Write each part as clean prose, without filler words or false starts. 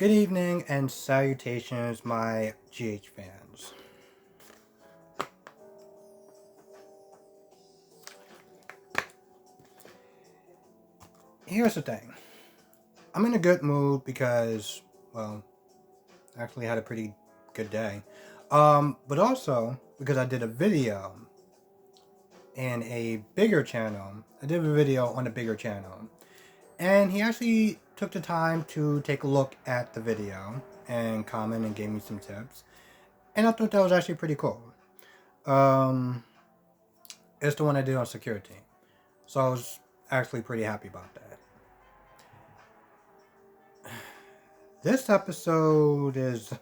Good evening and salutations, my GH fans. Here's the thing. I'm in a good mood because, well, I actually had a pretty good day. But also because I did a video in a bigger channel. I did a video on a bigger channel. And he actually took the time to take a look at the video and comment and gave me some tips. And I thought that was actually pretty cool. It's the one I did on security. So I was actually pretty happy about that. This episode is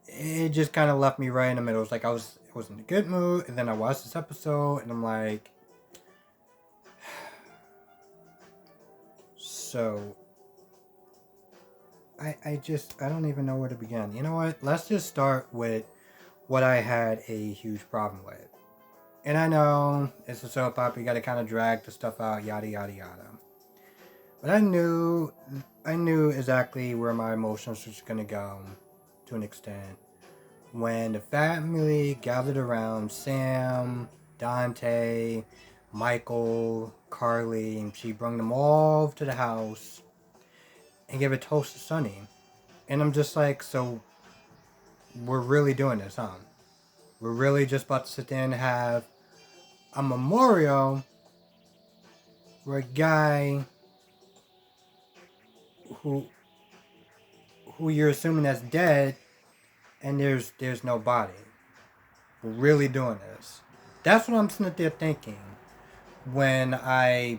it just kind of left me right in the middle. It was like I was in a good mood, and then I watched this episode and I'm like, so I don't even know where to begin. You know what? Let's just start with what I had a huge problem with. And I know it's a soap opera, you gotta kinda drag the stuff out, yada yada yada. But I knew exactly where my emotions was gonna go to an extent. When the family gathered around Sam, Dante, Michael, Carly, and she brought them all to the house and gave a toast to Sonny. And I'm just like, so we're really doing this, huh? We're really just about to sit there and have a memorial for a guy who you're assuming that's dead, and there's no body. We're really doing this. That's what I'm sitting there thinking when I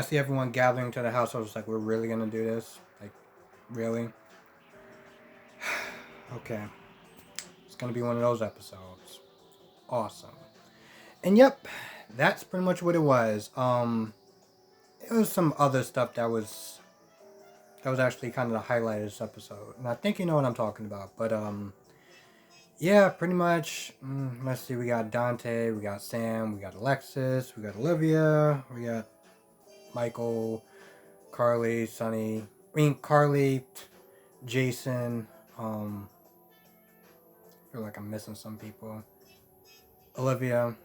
see everyone gathering to the house. I was like, we're really gonna do this? Like, really? Okay. It's gonna be one of those episodes. Awesome. And yep, that's pretty much what it was. It was some other stuff that was actually kind of the highlight of this episode. And I think you know what I'm talking about. But yeah, pretty much. Let's see, we got Dante, we got Sam, we got Alexis, we got Olivia, we got Michael, Carly, Sonny. Carly, Jason. I feel like I'm missing some people. Olivia.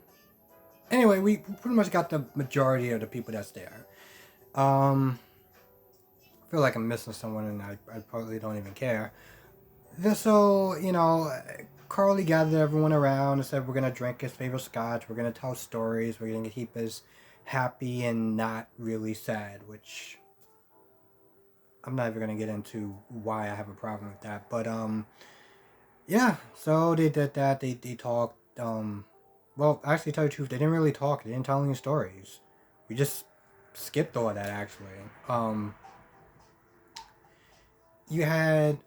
Anyway, we pretty much got the majority of the people that's there. I feel like I'm missing someone, and I probably don't even care. So, Carly gathered everyone around and said, we're going to drink his favorite scotch. We're going to tell stories. We're going to keep us happy and not really sad, which I'm not even going to get into why I have a problem with that. But, yeah, so they did that. They talked. Well, actually, tell you the truth, they didn't really talk. They didn't tell any stories. We just skipped all that, actually. You had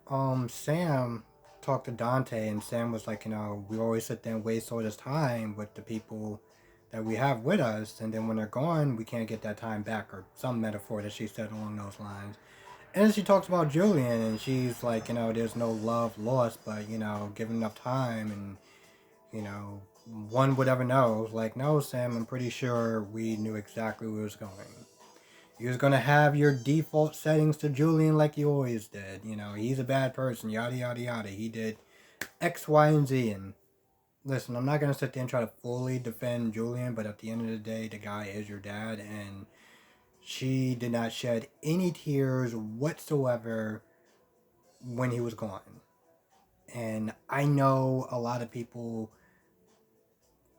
Sam talk to Dante, and Sam was like, we always sit there and waste all this time with the people that we have with us, and then when they're gone, we can't get that time back, or some metaphor that she said along those lines. And then she talks about Julian, and she's like, there's no love lost, but given enough time, and one would ever know. Like, no, Sam, I'm pretty sure we knew exactly where it was going. You was gonna have your default settings to Julian like you always did. He's a bad person, yada yada yada. He did X, Y, and Z. And listen, I'm not gonna sit there and try to fully defend Julian, but at the end of the day, the guy is your dad, and she did not shed any tears whatsoever when he was gone. And I know a lot of people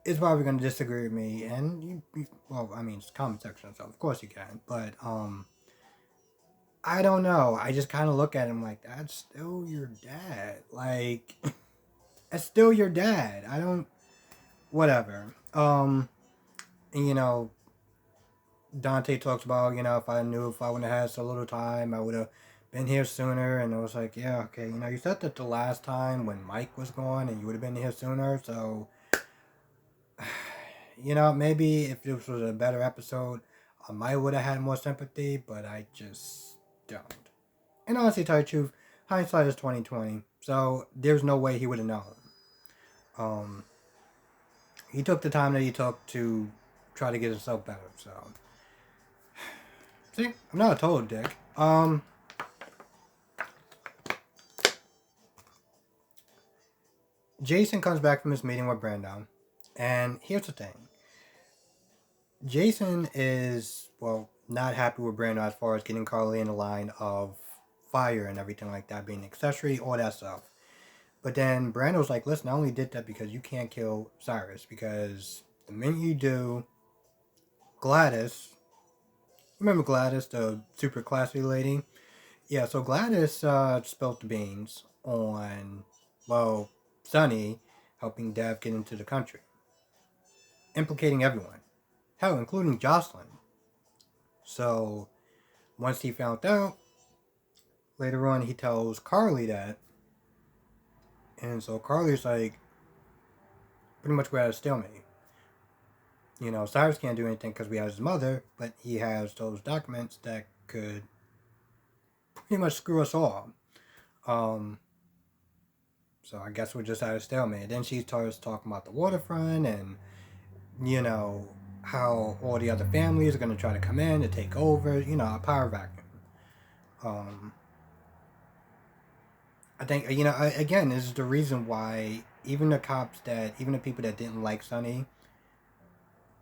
is probably gonna disagree with me, and well, I mean, it's comment section, so of course you can, but I don't know. I just kind of look at him like, that's still your dad. Like, that's still your dad. I don't. Whatever. And, Dante talks about, if I wouldn't have had so little time, I would have been here sooner. And I was like, yeah, okay. You said that the last time when Mike was gone and you would have been here sooner. So, maybe if this was a better episode, I might would have had more sympathy, but I just don't. And honestly, to tell you the truth, hindsight is 2020. So there's no way he would have known. He took the time that he took to try to get himself better. So see, I'm not a total dick. Um, Jason comes back from his meeting with Brando, and here's the thing: Jason is, well, not happy with Brando as far as getting Carly in the line of fire and everything like that, being an accessory, all that stuff. But then Brando's like, listen, I only did that because you can't kill Cyrus, because the minute you do, Gladys, remember Gladys, the super classy lady? Yeah, so Gladys spilled the beans on, well, Sonny helping Dev get into the country, implicating everyone. Hell, including Jocelyn. So once he found out, later on he tells Carly that, and so Carly's like, pretty much we're at a stalemate. You know, Cyrus can't do anything because we have his mother, but he has those documents that could pretty much screw us all. Um, so I guess we're just at a stalemate. Then she starts talking about the waterfront and, you know, how all the other families are going to try to come in to take over, you know, a power vacuum. Um, I think, you know, again, this is the reason why even the cops that, even the people that didn't like Sonny,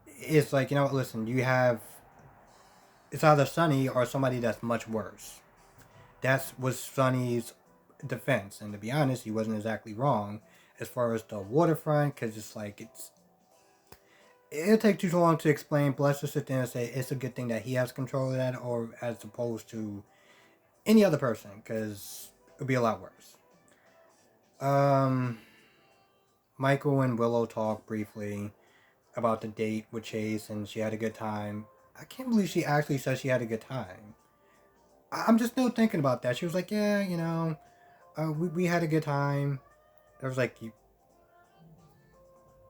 it's like, you know what, listen, you have, it's either Sonny or somebody that's much worse. That was Sonny's defense. And to be honest, he wasn't exactly wrong as far as the waterfront, because it's like, it'll take too long to explain. But let's just sit there and say it's a good thing that he has control of that, or as opposed to any other person, because it'd be a lot worse. Um, Michael and Willow talk briefly about the date with Chase, and she had a good time. I can't believe she actually said she had a good time. I'm just still thinking about that. She was like, yeah, you know, we had a good time. I was like,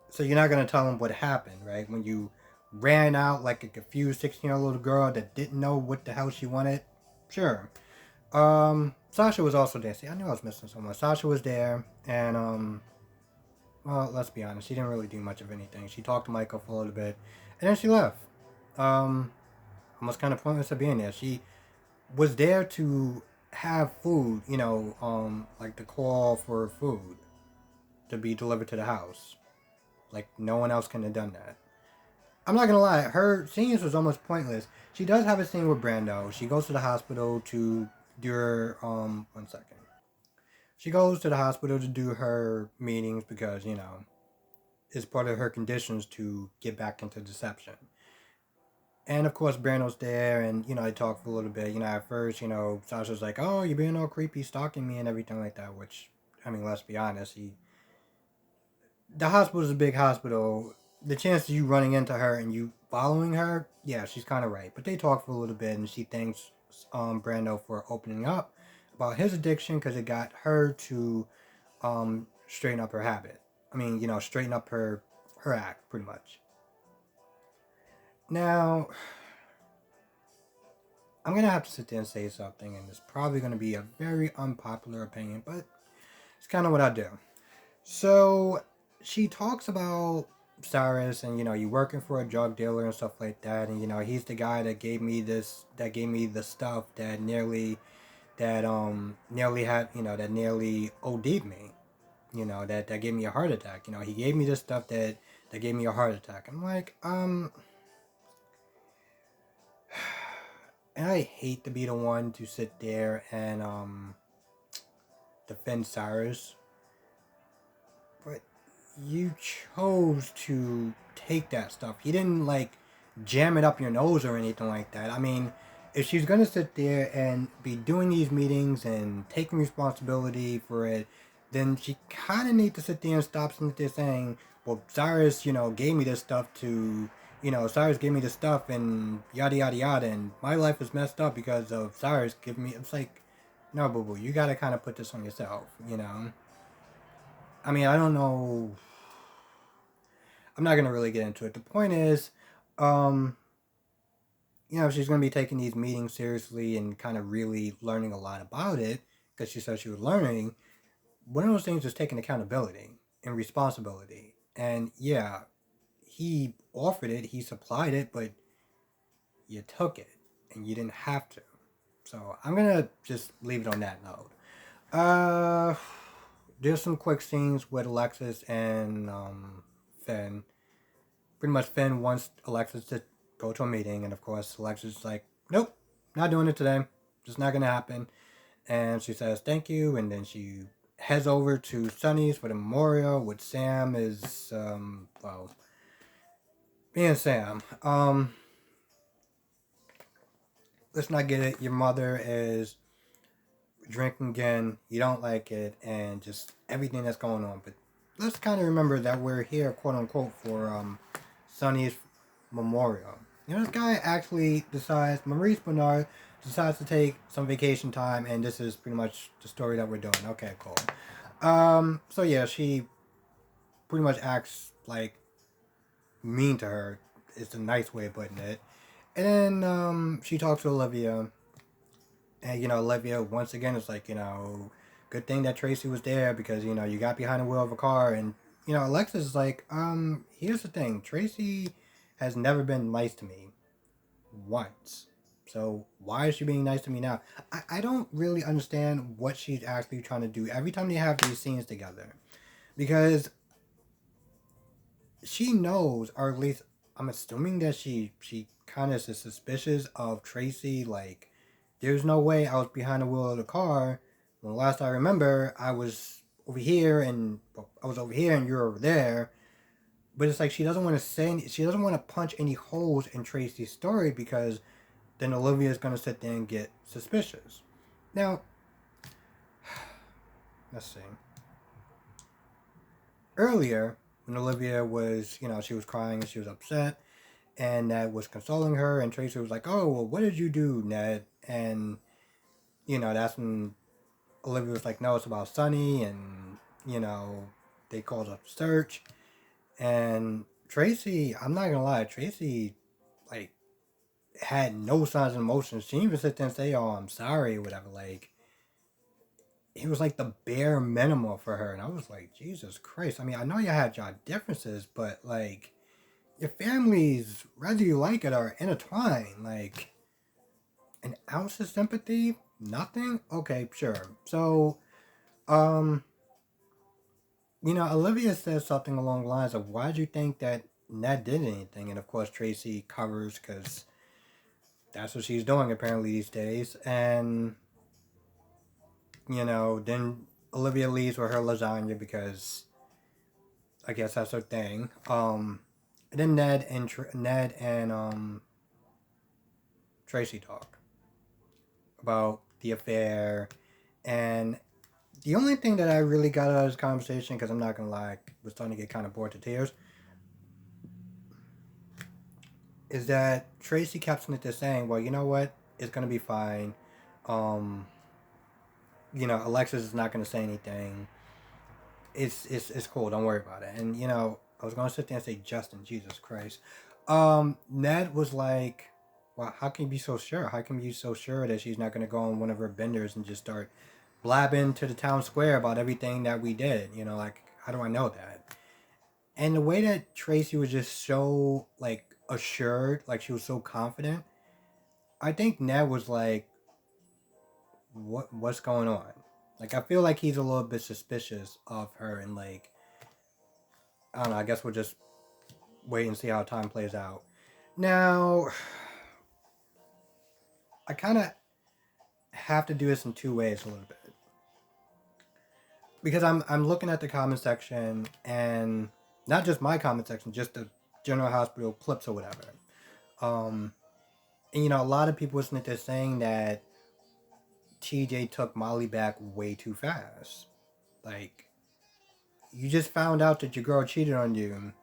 so you're not going to tell him what happened, right? When you ran out like a confused 16-year-old little girl that didn't know what the hell she wanted? Sure. Sasha was also there. See, I knew I was missing someone. Sasha was there, and, well, let's be honest, she didn't really do much of anything. She talked to Michael for a little bit, and then she left. Almost kind of pointless of being there. She was there to have food, you know, like the call for food to be delivered to the house. Like, no one else can have done that. I'm not gonna lie, her scenes was almost pointless. She does have a scene with Brando. She goes to the hospital to do her, one second. She goes to the hospital to do her meetings because, you know, it's part of her conditions to get back into deception. And of course, Brando's there, and you know, they talk for a little bit. You know, at first, you know, Sasha's like, "Oh, you're being all creepy, stalking me, and everything like that." Which, I mean, let's be honest, the hospital's a big hospital. The chance of you running into her and you following her, yeah, she's kind of right. But they talk for a little bit, and she thanks Brando for opening up about his addiction because it got her to straighten up her habit. I mean, you know, straighten up her act, pretty much. Now, I'm gonna have to sit there and say something, and it's probably gonna be a very unpopular opinion, but it's kind of what I do. So she talks about Cyrus, and you know, you working for a drug dealer and stuff like that, and you know, he's the guy that gave me this, that gave me the stuff that nearly had, you know, that nearly OD'd me. You know, that gave me a heart attack. You know, he gave me this stuff that gave me a heart attack. I'm like, and I hate to be the one to sit there and defend Cyrus, but you chose to take that stuff. He didn't like jam it up your nose or anything like that. I mean, if she's gonna sit there and be doing these meetings and taking responsibility for it, then she kind of need to sit there and stop sitting there saying, "Well, Cyrus, you know, gave me this stuff to, you know, Cyrus gave me this stuff and yada yada yada, and my life is messed up because of Cyrus giving me." It's like, no, boo boo, you gotta kind of put this on yourself, you know. I mean, I don't know. I'm not gonna really get into it. The point is, um, you know, she's gonna be taking these meetings seriously and kind of really learning a lot about it because she said she was learning. One of those things is taking accountability and responsibility. And yeah, he offered it, he supplied it, but you took it and you didn't have to. So I'm gonna just leave it on that note. Uh, there's some quick scenes with Alexis and Finn. Pretty much Finn wants Alexis to go to a meeting, and of course Alexis is like, nope, not doing it today. Just not gonna happen. And she says thank you, and then she heads over to Sunny's for the memorial, which Sam is well, being Sam. Let's not get it. Your mother is drinking again. You don't like it, and just everything that's going on. But let's kind of remember that we're here, quote unquote, for Sunny's memorial. You know, this guy actually decides, Maurice Bernard decides to take some vacation time, and this is pretty much the story that we're doing. Okay, cool. So yeah, she pretty much acts like mean to her. It's a nice way of putting it. And then she talks to Olivia, and Olivia once again is like, good thing that Tracy was there because you got behind the wheel of a car, and Alexis is like, here's the thing, Tracy has never been nice to me once. So why is she being nice to me now? I don't really understand what she's actually trying to do every time they have these scenes together. Because she knows, or at least I'm assuming that she kind of is suspicious of Tracy. Like, there's no way I was behind the wheel of the car when last I remember I was over here and you're over there. But it's like she doesn't want to she doesn't want to punch any holes in Tracy's story because then Olivia is going to sit there and get suspicious. Now, let's see. Earlier, when Olivia was, she was crying and she was upset, and Ned was consoling her, and Tracy was like, "Oh, well, what did you do, Ned?" And that's when Olivia was like, "No, it's about Sunny," and they called up search, and Tracy, I'm not gonna lie, Tracy like had no signs of emotion. She didn't even sit there and say, "Oh, I'm sorry," or whatever. Like, it was like the bare minimum for her, and I was like, Jesus Christ. I mean, I know you had your differences, but like, your families, whether you like it, are intertwined. Like, an ounce of sympathy, nothing. Okay, sure. So, um, Olivia says something along the lines of, "Why did you think that Ned did anything?" And of course, Tracy covers because that's what she's doing apparently these days. And then Olivia leaves with her lasagna because I guess that's her thing. And then Ned and Tracy talk about the affair, and the only thing that I really got out of this conversation, because I'm not gonna lie, I was starting to get kind of bored to tears, is that Tracy kept saying, "Well, you know what? It's gonna be fine. Um, Alexis is not gonna say anything. It's cool. Don't worry about it." And I was gonna sit there and say, "Justin, Jesus Christ." Ned was like, "Well, how can you be so sure? How can you be so sure that she's not gonna go on one of her benders and just start blabbing to the town square about everything that we did? Like, how do I know that?" And the way that Tracy was just so like assured, like she was so confident, I think Ned was like, what's going on?" Like, I feel like he's a little bit suspicious of her, and like, I don't know, I guess we'll just wait and see how time plays out. Now, I kind of have to do this in two ways a little bit. Because I'm looking at the comment section, and not just my comment section, just the General Hospital clips or whatever. And a lot of people listening to this saying that TJ took Molly back way too fast. Like, you just found out that your girl cheated on you.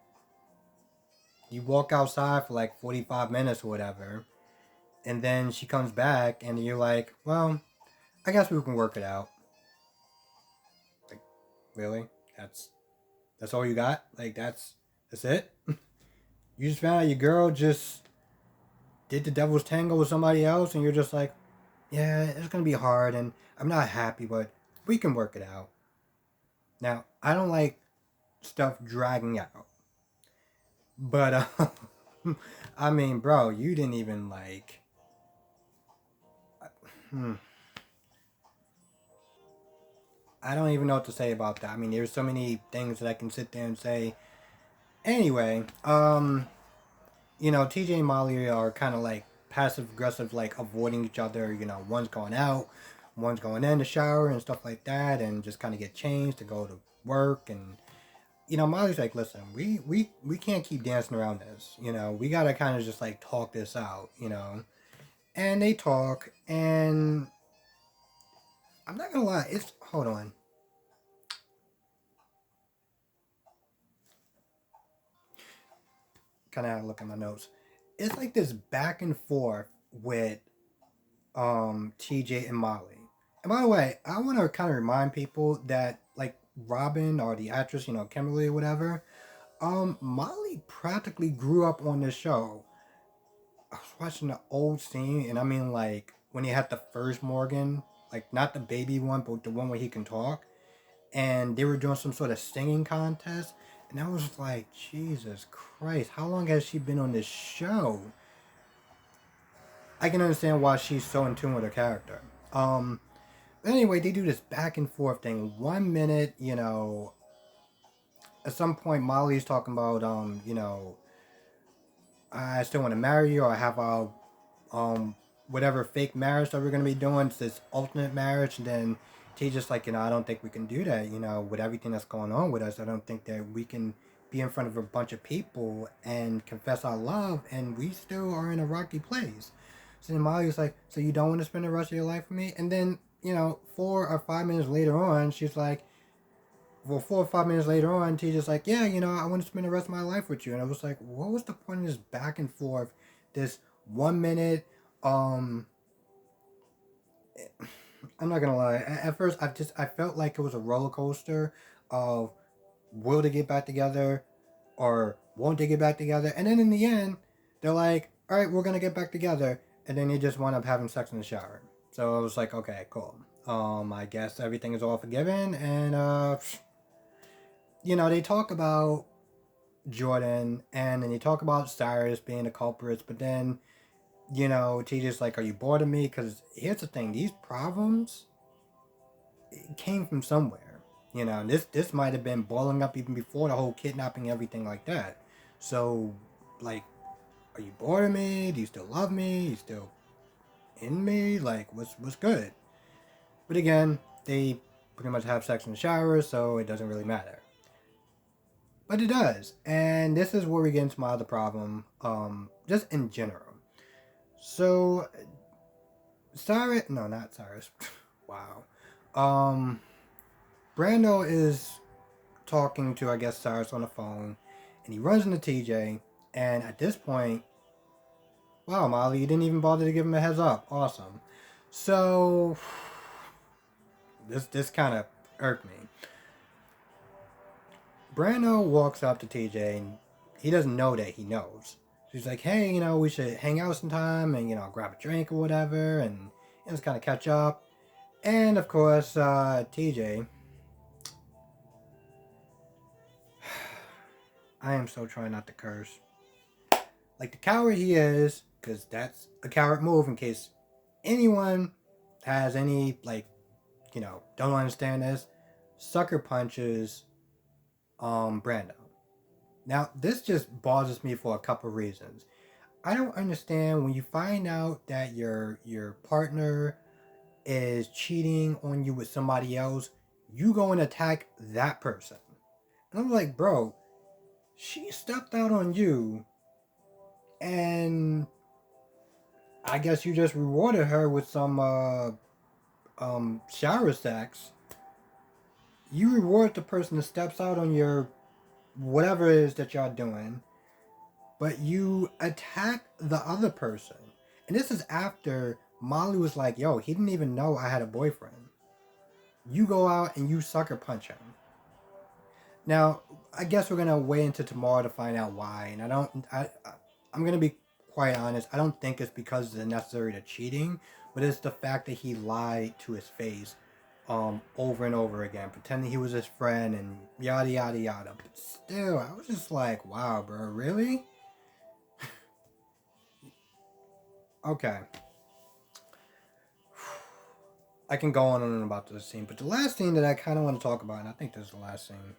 You walk outside for like 45 minutes or whatever, and then she comes back, and you're like, well, I guess we can work it out. Like, really? That's all you got? Like, that's it? You just found out your girl just did the devil's tango with somebody else, and you're just like, yeah, it's gonna be hard, and I'm not happy, but we can work it out. Now, I don't like stuff dragging out, but I mean, bro, you didn't even like. Hmm. I don't even know what to say about that. I mean, there's so many things that I can sit there and say. Anyway, TJ and Molly are kind of like passive aggressive, like avoiding each other. One's going out, one's going in the shower and stuff like that, and just kind of get changed to go to work. And Molly's like, listen, we can't keep dancing around this. We gotta kind of just like talk this out. And they talk, and I'm not gonna lie, it's hold on. Kind of had to look at my notes. It's like this back and forth with TJ and Molly. And by the way, I want to kind of remind people that like Robin or the actress, Kimberly or whatever, Molly practically grew up on this show. I was watching the old scene, and I mean like when he had the first Morgan, like not the baby one, but the one where he can talk, and they were doing some sort of singing contest, and I was like, Jesus Christ, how long has she been on this show? I can understand why she's so in tune with her character. But anyway, they do this back and forth thing. 1 minute, at some point Molly's talking about, I still want to marry you, or I have a whatever fake marriage that we're gonna be doing. It's this alternate marriage, and then T's just like, I don't think we can do that. With everything that's going on with us, I don't think that we can be in front of a bunch of people and confess our love, and we still are in a rocky place. So then Molly's like, so you don't want to spend the rest of your life with me? And then 4 or 5 minutes later on, she's like, well, 4 or 5 minutes later on, T's just like, yeah, I want to spend the rest of my life with you. And I was like, what was the point of this back and forth? This 1 minute, um, I'm not gonna lie. At first, I felt like it was a roller coaster of will they get back together or won't they get back together? And then in the end, they're like, all right, we're gonna get back together, and then they just wind up having sex in the shower. So I was like, okay, cool. I guess everything is all forgiven, and they talk about Jordan, and then they talk about Cyrus being the culprits, but then TJ's like, are you bored of me? Because here's the thing, these problems came from somewhere. This might have been boiling up even before the whole kidnapping, everything like that. So, like, are you bored of me? Do you still love me? You still in me? Like, what's good? But again, they pretty much have sex in the shower, so it doesn't really matter. But it does, and this is where we get into my other problem, just in general. So, Cyrus, no, not Cyrus. Wow. Um, Brando is talking to, I guess, Cyrus on the phone, and he runs into TJ. And at this point, wow, Molly, you didn't even bother to give him a heads up. Awesome. So this kind of irked me. Brando walks up to TJ, and he doesn't know that he knows. She's like, hey, we should hang out sometime and grab a drink or whatever, and just kind of catch up. And of course, TJ. I am so trying not to curse. Like the coward he is, because that's a coward move in case anyone has any, like, don't understand this, sucker punches Brando. Now, this just bothers me for a couple reasons. I don't understand when you find out that your partner is cheating on you with somebody else, you go and attack that person. And I'm like, bro, she stepped out on you, and I guess you just rewarded her with some shower sex. You reward the person that steps out on your whatever it is that y'all doing, but you attack the other person. And this is after Molly was like, yo, he didn't even know I had a boyfriend. You go out and you sucker punch him. Now, I guess we're gonna wait until tomorrow to find out why. And I'm gonna be quite honest. I don't think it's because it's necessary to cheating, but it's the fact that he lied to his face, over and over again, pretending he was his friend and yada yada yada. But still, I was just like, wow, bro, really? Okay. I can go on and on about this scene, but the last scene that I kind of want to talk about, and I think this is the last scene.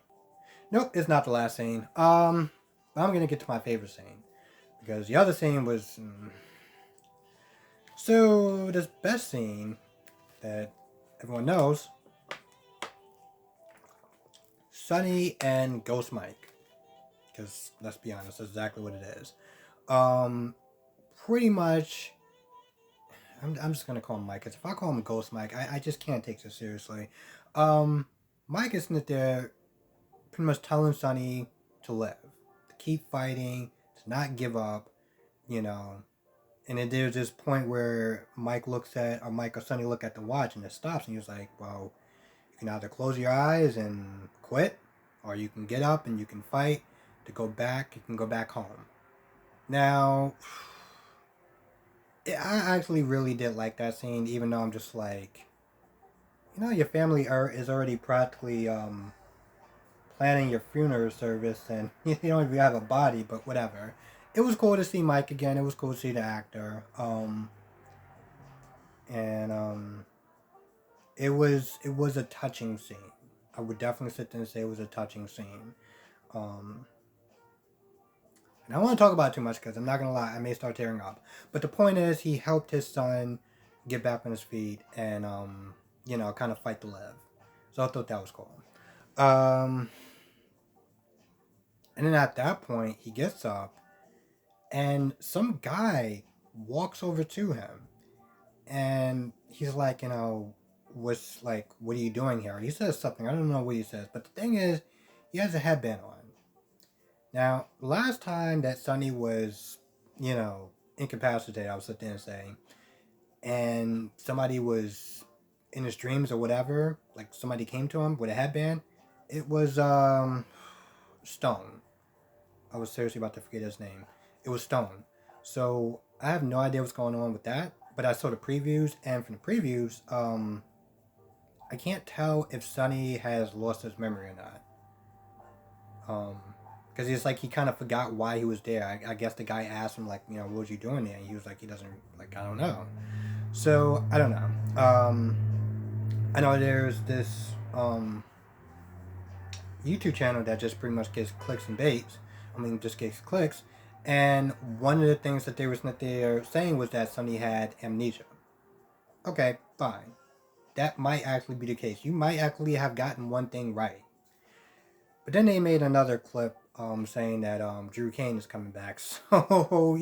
Nope, it's not the last scene. But I'm gonna get to my favorite scene because the other scene was. So this best scene that everyone knows, Sunny and Ghost Mike. Because let's be honest, that's exactly what it is. Pretty much. I'm just gonna call him Mike because if I call him Ghost Mike, I just can't take this seriously. Mike is not there, pretty much telling Sunny to live, to keep fighting, to not give up, you know. And then there's this point where Mike or Sunny look at the watch and it stops, and he was like, "Well, you can either close your eyes and quit, or you can get up and you can fight to go back. You can go back home." Now, I actually really did like that scene, even though I'm just like, your family is already practically planning your funeral service, and you don't even have a body, but whatever. It was cool to see Mike again. It was cool to see the actor. And it was a touching scene. I would definitely sit there and say it was a touching scene. Um, and I don't want to talk about it too much because I'm not gonna lie, I may start tearing up. But the point is, he helped his son get back on his feet and kind of fight to live. So I thought that was cool. Um, and then at that point, he gets up and some guy walks over to him and he's like, what are you doing here? He says something, I don't know what he says, but the thing is, he has a headband on. Now, last time that Sunny was, incapacitated, I was sitting there saying, and somebody was in his dreams or whatever, like somebody came to him with a headband, it was Stone. I was seriously about to forget his name. It was Stone. So I have no idea what's going on with that, but I saw the previews, and from the previews, I can't tell if Sunny has lost his memory or not. Because it's like he kind of forgot why he was there. I guess the guy asked him, like, what was you doing there? And he was like, he doesn't, like, I don't know. So, I don't know. I know there's this YouTube channel that just pretty much gets clicks and baits. Just gets clicks. And one of the things that they were saying was that Sunny had amnesia. Okay, fine. That might actually be the case. You might actually have gotten one thing right. But then they made another clip saying that Drew Kane is coming back. So,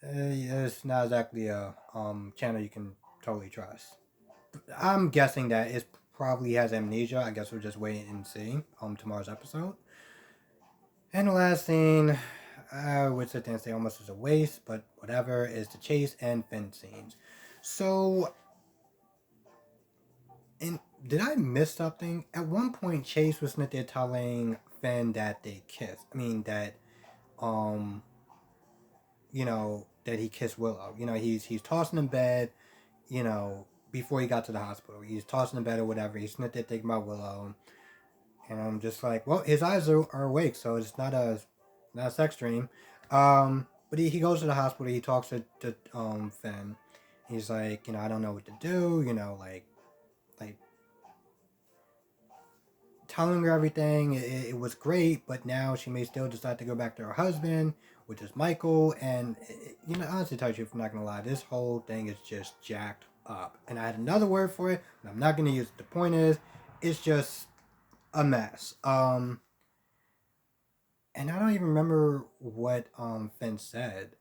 it's not exactly a channel you can totally trust. I'm guessing that it probably has amnesia. I guess we'll just wait and see tomorrow's episode. And the last scene, I would sit there and say almost is a waste, but whatever, is the Chase and Finn scenes. So, and did I miss something? At one point, Chase was not there telling Finn that they kissed. That that he kissed Willow. He's tossing in bed, before he got to the hospital. He's tossing in bed or whatever. He's not there thinking about Willow. And I'm just like, well, his eyes are awake, so it's not a sex dream. But he goes to the hospital. He talks to Finn. He's like, I don't know what to do. Like telling her everything. It was great, but now she may still decide to go back to her husband, which is Michael. And honestly, tell you, if I'm not gonna lie, this whole thing is just jacked up. And I had another word for it, but I'm not gonna use it. The point is, it's just a mess. And I don't even remember what Finn said.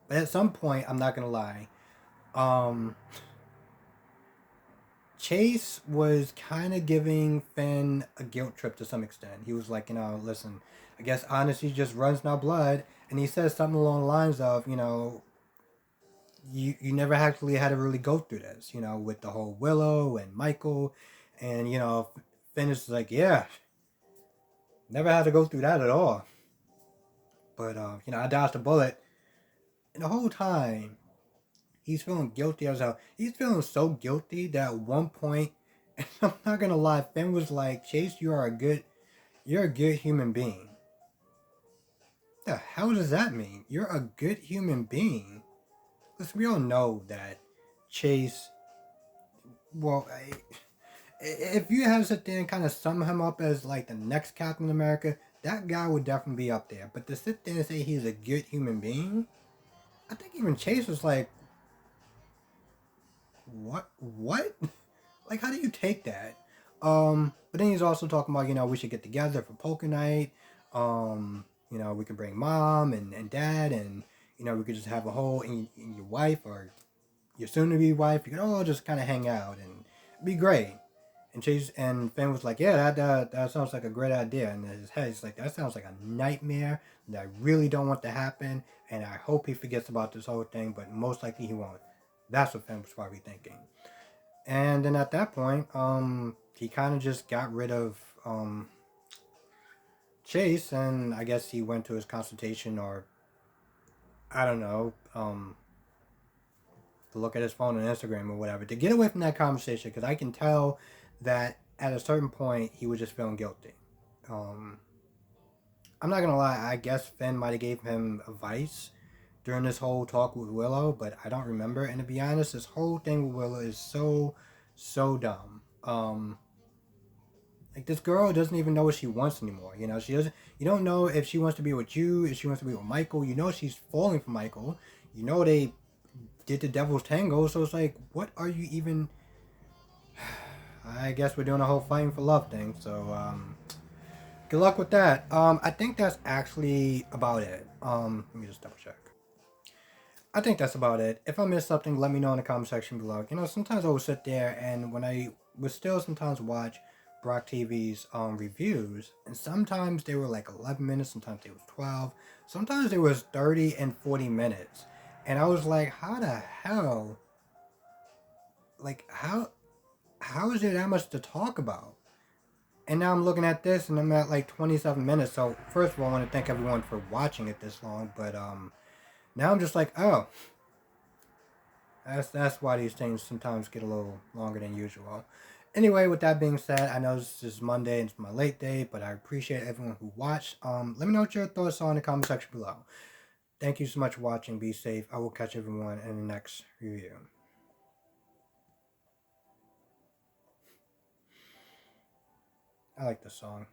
But at some point, I'm not gonna lie, Chase was kind of giving Finn a guilt trip to some extent. He was like, listen, I guess honesty just runs in our blood. And he says something along the lines of, you never actually had to really go through this, with the whole Willow and Michael. And, Finn is like, yeah, never had to go through that at all. But, I dodged a bullet. And the whole time, he's feeling guilty as hell. He's feeling so guilty that at one point, and I'm not gonna lie, Finn was like, Chase, you're a good human being. The hell does that mean? You're a good human being. Listen, we all know that, Chase, well, if you have to sit there and kind of sum him up as like the next Captain America, that guy would definitely be up there. But to sit there and say he's a good human being, I think even Chase was like, what? Like, how do you take that? But then he's also talking about, we should get together for poker night. We could bring mom and dad, and we could just have a whole and your wife or your soon-to-be wife. You could all just kind of hang out and be great. And Chase and Finn was like, yeah, that sounds like a great idea. And in his head, he's like, that sounds like a nightmare that I really don't want to happen. And I hope he forgets about this whole thing, but most likely he won't. That's what Finn was probably thinking. And then at that point, he kind of just got rid of Chase, and I guess he went to his consultation, or I don't know, to look at his phone and Instagram or whatever to get away from that conversation, because I can tell that at a certain point he was just feeling guilty. Um, I'm not gonna lie, I guess Finn might have gave him advice during this whole talk with Willow, but I don't remember. And to be honest, this whole thing with Willow is so dumb. Like, this girl doesn't even know what she wants anymore. She doesn't. You don't know if she wants to be with you, if she wants to be with Michael. She's falling for Michael. They did the Devil's Tango, so it's like, what are you even? I guess we're doing a whole fighting for love thing. So good luck with that. I think that's actually about it. Let me just double check. I think that's about it. If I missed something, let me know in the comment section below. Sometimes I would sit there and when I would still sometimes watch Brock TV's reviews, and sometimes they were like 11 minutes, sometimes they was 12, sometimes it was 30 and 40 minutes. And I was like, how the hell? Like, how is there that much to talk about? And now I'm looking at this and I'm at like 27 minutes. So first of all, I want to thank everyone for watching it this long, but now I'm just like, oh, that's why these things sometimes get a little longer than usual. Anyway, with that being said, I know this is Monday and it's my late day, but I appreciate everyone who watched. Let me know what your thoughts are in the comment section below. Thank you so much for watching. Be safe. I will catch everyone in the next review. I like this song.